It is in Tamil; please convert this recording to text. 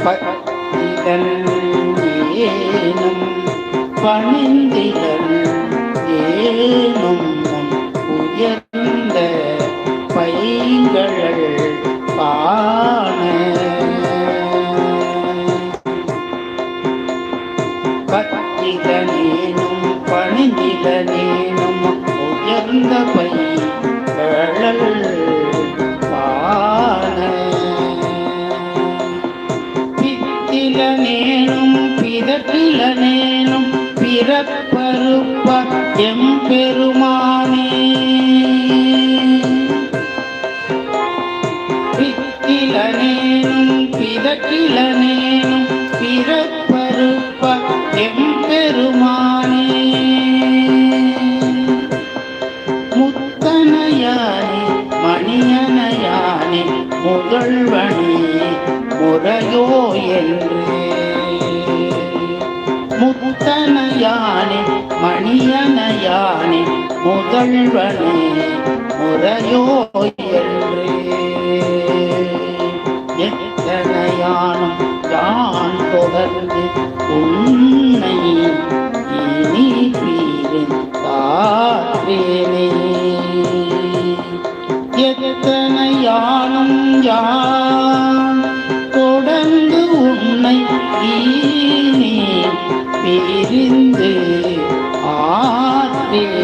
பத்திலன் ஏனும் பணிந்திலன் ஏனும் உயர்ந்த பைங்கள் பாண பத்திலனேனும் பணிந்திலனேனும் உயர்ந்த பைகள் பாண பித்திலனேனும் பிதற்றிலனேனும் பிறப்பருப்ப எம்பெருமானே பித்திலனேனும் பிதற்றிலனேனும் பிறப்பருப்ப எம்பெருமானே முத்தனையானே மணியனையானே முதல்வனே முறையோ என்று முத்தனையானே மணியனையானே முதல்வனே முறையோ என்று எத்தனையானும் யான் தொடர்ந்து உன்னை இனி பிரிந்தாற்றேனே எத்தனையானும் யான் தொடர்ந்து உன்னை இனி பிரிந்து ஆற்றேனே